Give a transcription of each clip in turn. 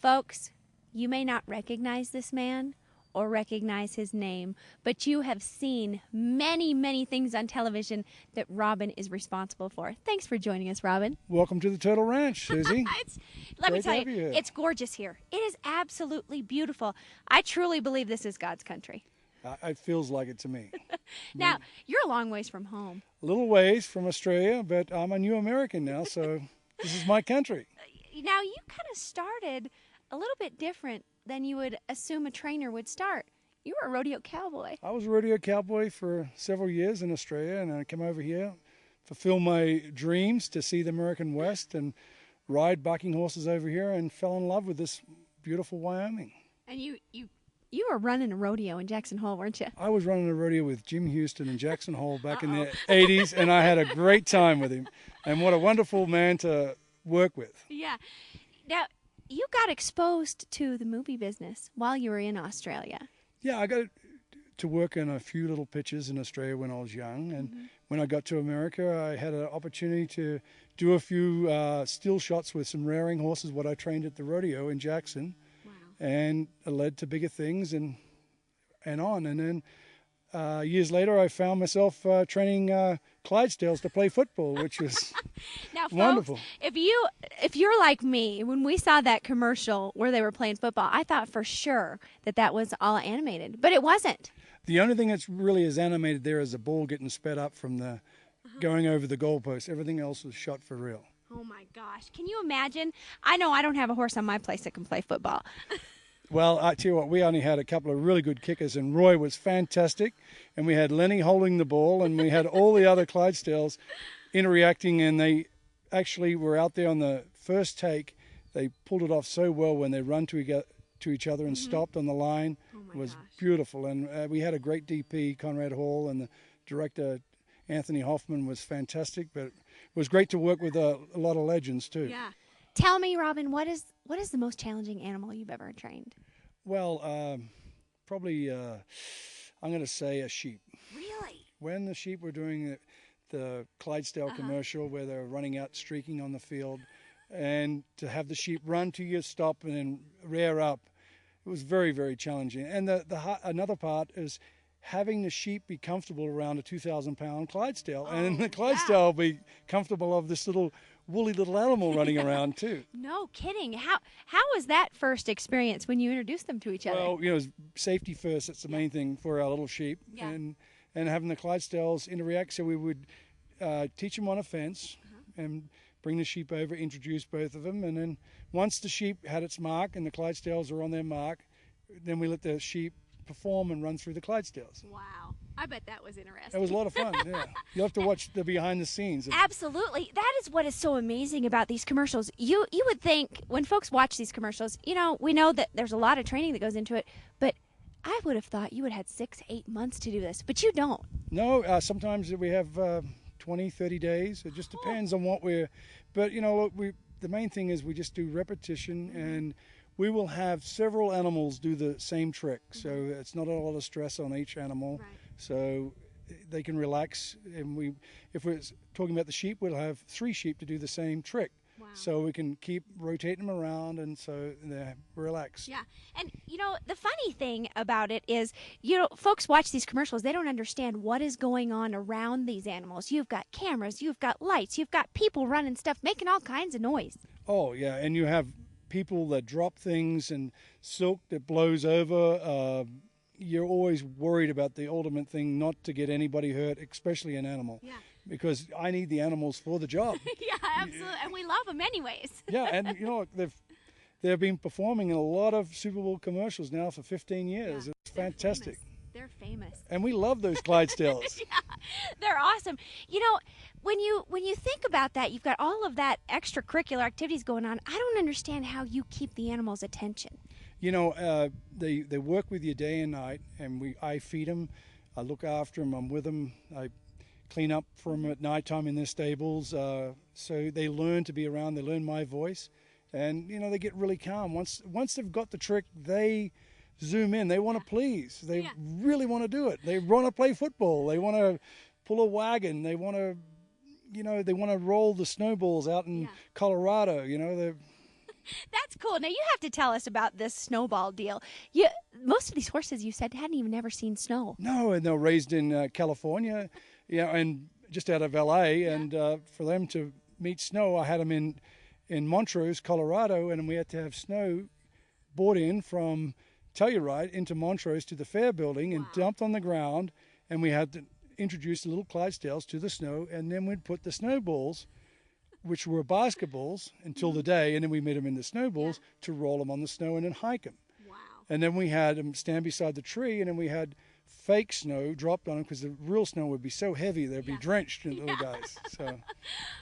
Folks, you may not recognize this man or recognize his name, but you have seen many, many things on television that Robin is responsible for. Thanks for joining us, Robin. Welcome to the Turtle Ranch, Susie. Let me Great to tell have you, you here. it's gorgeous here. It is absolutely beautiful. I truly believe this is God's country. It feels like it to me. Now, you're a long ways from home. A little ways from Australia, but I'm a new American now, so this is my country. Now, you kind of started a little bit different than you would assume a trainer would start. You were a rodeo cowboy. I was a rodeo cowboy for several years in Australia, and I came over here, fulfill my dreams to see the American West and ride bucking horses over here, and fell in love with this beautiful Wyoming. And you were running a rodeo in Jackson Hole, weren't you? I was running a rodeo with Jim Houston in Jackson Hole back in the 80s, and I had a great time with him. And what a wonderful man to work with. Yeah. Now, you got exposed to the movie business while you were in Australia. Yeah, I got to work in a few little pictures in Australia when I was young, and when I got to America, I had an opportunity to do a few still shots with some rearing horses, what I trained at the rodeo in Jackson. Wow. And it led to bigger things and on. And then years later, I found myself training Clydesdales to play football, which was Now, folks, wonderful. if you're like me, when we saw that commercial where they were playing football, I thought for sure that was all animated, but it wasn't. The only thing that's really is animated there is the ball getting sped up from the going over the goalpost. Everything else was shot for real. Oh my gosh. Can you imagine? I know I don't have a horse on my place that can play football. Well, I tell you what, we only had a couple of really good kickers, and Roy was fantastic, and we had Lenny holding the ball, and we had all the other Clydesdales interacting, and they actually were out there on the first take. They pulled it off so well when they run to each other and stopped on the line. Oh It was gosh. beautiful, and we had a great DP, Conrad Hall, and the director, Anthony Hoffman, was fantastic, but it was great to work with a lot of legends too. Yeah. Tell me, Robin, what is the most challenging animal you've ever trained? Well, probably I'm going to say a sheep. Really? When the sheep were doing the Clydesdale commercial where they were running out streaking on the field, and to have the sheep run to your stop and then rear up, it was very, very challenging. And another part is having the sheep be comfortable around a 2,000-pound Clydesdale, and the Clydesdale be comfortable of this little woolly little animal running around too. No kidding. How was that first experience when you introduced them to each other? Well, you know, safety first. That's the main thing for our little sheep, Yeah. and having the Clydesdales interact. So we would teach them on a fence and bring the sheep over, introduce both of them, and then once the sheep had its mark and the Clydesdales are on their mark, then we let the sheep perform and run through the Clydesdales. Wow. I bet that was interesting. It was a lot of fun. Yeah, you'll have to watch the behind the scenes. Absolutely. That is what is so amazing about these commercials. You would think when folks watch these commercials, you know, we know that there's a lot of training that goes into it, but I would have thought you would have had 6-8 months to do this, but you don't. No, sometimes we have 20, 30 days. It just depends on what but you know, look, the main thing is we just do repetition, and we will have several animals do the same trick. So it's not a lot of stress on each animal. Right. So they can relax. And if we're talking about the sheep, we'll have 3 sheep to do the same trick. Wow. So we can keep rotating them around, and so they relax. Yeah. And, you know, the funny thing about it is, you know, folks watch these commercials. They don't understand what is going on around these animals. You've got cameras, you've got lights, you've got people running stuff, making all kinds of noise. Oh, yeah. And you have people that drop things and silk that blows over. You're always worried about the ultimate thing, not to get anybody hurt, especially an animal. Yeah. Because I need the animals for the job. Yeah, absolutely. And we love them anyways. Yeah, and you know, they've been performing in a lot of Super Bowl commercials now for 15 years. Yeah, It's fantastic. They're famous. And we love those Clydesdales. Yeah, they're awesome. You know, when you think about that, you've got all of that extracurricular activities going on. I don't understand how you keep the animals' attention. You know, they work with you day and night, and I feed them, I look after them, I'm with them, I clean up for them at nighttime in their stables. So they learn to be around, they learn my voice, and you know, they get really calm. Once they've got the trick, they zoom in. They want to please. They really want to do it. They want to play football. They want to pull a wagon. They want to, you know, they want to roll the snowballs out in Colorado. You know, That's cool. cool. Now, you have to tell us about this snowball deal. Most of these horses, you said, hadn't even never seen snow. No, and they were raised in California, and just out of L.A., and for them to meet snow, I had them in Montrose, Colorado, and we had to have snow brought in from Telluride into Montrose to the fair building and dumped on the ground, and we had to introduce the little Clydesdales to the snow, and then we'd put the snowballs, which were basketballs until the day, and then we made them into snowballs to roll them on the snow and then hike them. Wow. And then we had them stand beside the tree, and then we had fake snow dropped on them because the real snow would be so heavy they'd be drenched in the little guys. So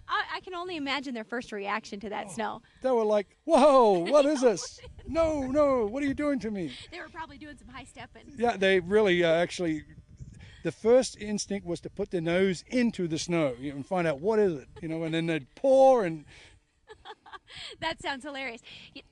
I can only imagine their first reaction to that snow. They were like, "Whoa, what is this? No, what are you doing to me?" They were probably doing some high stepping. Yeah, they really actually. The first instinct was to put their nose into the snow and find out what is it, and then they'd pour and. That sounds hilarious.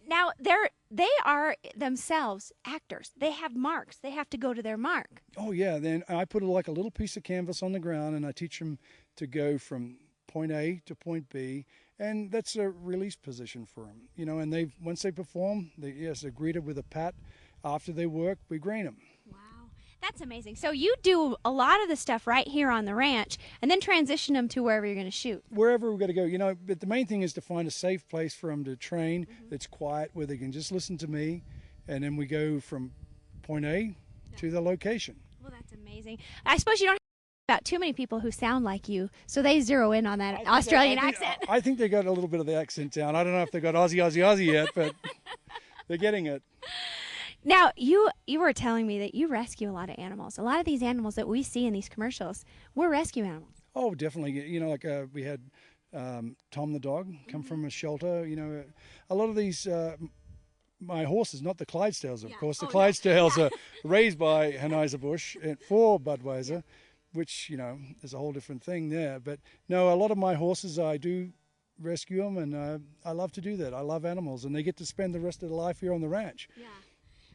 Now, they are themselves actors. They have marks. They have to go to their mark. Oh, yeah. Then I put like a little piece of canvas on the ground, and I teach them to go from point A to point B, and that's a release position for them. And once they perform, they're greeted with a pat. After they work, we grain them. Wow. That's amazing. So you do a lot of the stuff right here on the ranch and then transition them to wherever you're going to shoot. Wherever we're going to go, but the main thing is to find a safe place for them to train that's quiet where they can just listen to me, and then we go from point A to the location. Well, that's amazing. I suppose you don't have about too many people who sound like you, so they zero in on that Australian accent. I think they got a little bit of the accent down. I don't know if they got Aussie yet, but they're getting it. Now, you were telling me that you rescue a lot of animals. A lot of these animals that we see in these commercials were rescue animals. Oh, definitely. Like we had Tom the dog come from a shelter. A lot of these, my horses, not the Clydesdales, of course. The Clydesdales are raised by Anheuser-Busch for Budweiser, which, is a whole different thing there. But no, a lot of my horses, I do rescue them, and I love to do that. I love animals, and they get to spend the rest of their life here on the ranch. Yeah.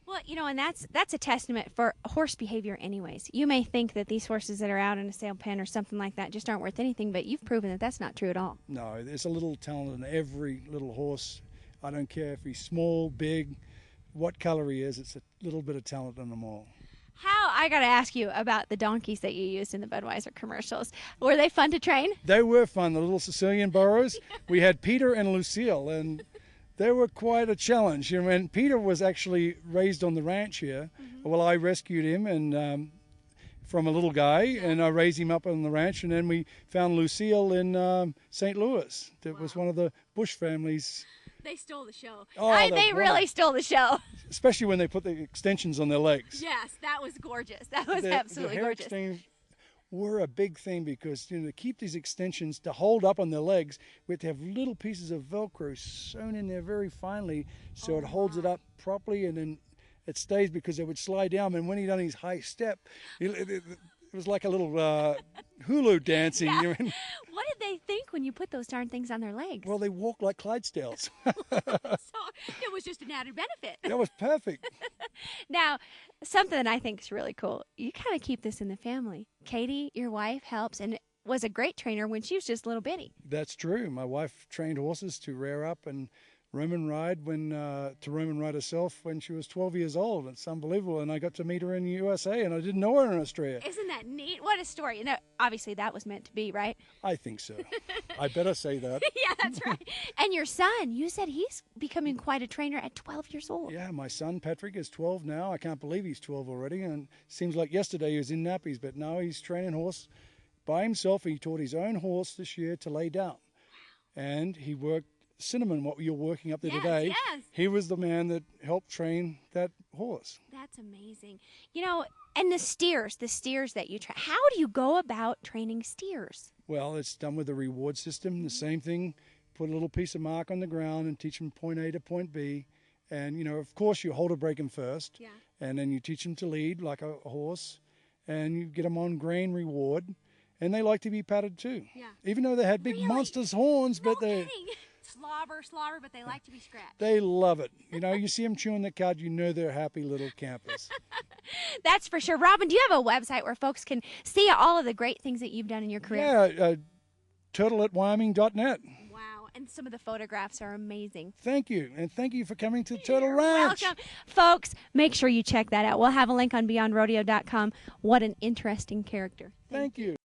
Well, and that's a testament for horse behavior anyways. You may think that these horses that are out in a sale pen or something like that just aren't worth anything, but you've proven that that's not true at all. No, there's a little talent in every little horse. I don't care if he's small, big, what color he is, it's a little bit of talent in them all. I got to ask you about the donkeys that you used in the Budweiser commercials. Were they fun to train? They were fun, the little Sicilian burros. We had Peter and Lucille, and they were quite a challenge. And Peter was actually raised on the ranch here. Well, I rescued him and from a little guy, and I raised him up on the ranch. And then we found Lucille in St. Louis. That was one of the Bush families. They stole the show. Oh, they really stole the show. Especially when they put the extensions on their legs. Yes, that was gorgeous. That was absolutely the hair gorgeous. Extensions were a big thing because to keep these extensions to hold up on their legs, we have to have little pieces of Velcro sewn in there very finely so it holds it up properly, and then it stays because it would slide down. And when he done his high step, it was like a little hula dancing. Yeah. What did they think when you put those darn things on their legs? Well, they walk like Clydesdales. So it was just an added benefit. That was perfect. Now, something that I think is really cool, you kind of keep this in the family. Katie, your wife, helps and was a great trainer when she was just little bitty. That's true. My wife trained horses to rear up and Roman ride herself when she was 12 years old. It's unbelievable. And I got to meet her in the USA, and I didn't know her in Australia. Isn't that neat? What a story. Obviously that was meant to be, right? I think so. I better say that. Yeah, that's right. And your son, you said he's becoming quite a trainer at 12 years old. Yeah, my son Patrick is 12 now. I can't believe he's 12 already. And it seems like yesterday he was in nappies, but now he's training horse by himself. He taught his own horse this year to lay down. And he worked Cinnamon, what you're working up there today. Yes. He was the man that helped train that horse. That's amazing. And the steers that you train. How do you go about training steers? Well, it's done with a reward system. The same thing, put a little piece of mark on the ground and teach them point A to point B. And, of course, you hold a break them first. Yeah. And then you teach them to lead like a horse. And you get them on grain reward. And they like to be patted too. Yeah. Even though they had big monstrous horns, but they slobber, but they like to be scratched. They love it. You see them chewing the cud, they're happy little campers. That's for sure. Robin, do you have a website where folks can see all of the great things that you've done in your career? Yeah, turtleatwyoming.net. Wow. And some of the photographs are amazing. Thank you, and thank you for coming to Turtle Ranch. Welcome. Folks, make sure you check that out. We'll have a link on beyondrodeo.com. What an interesting character. Thank you.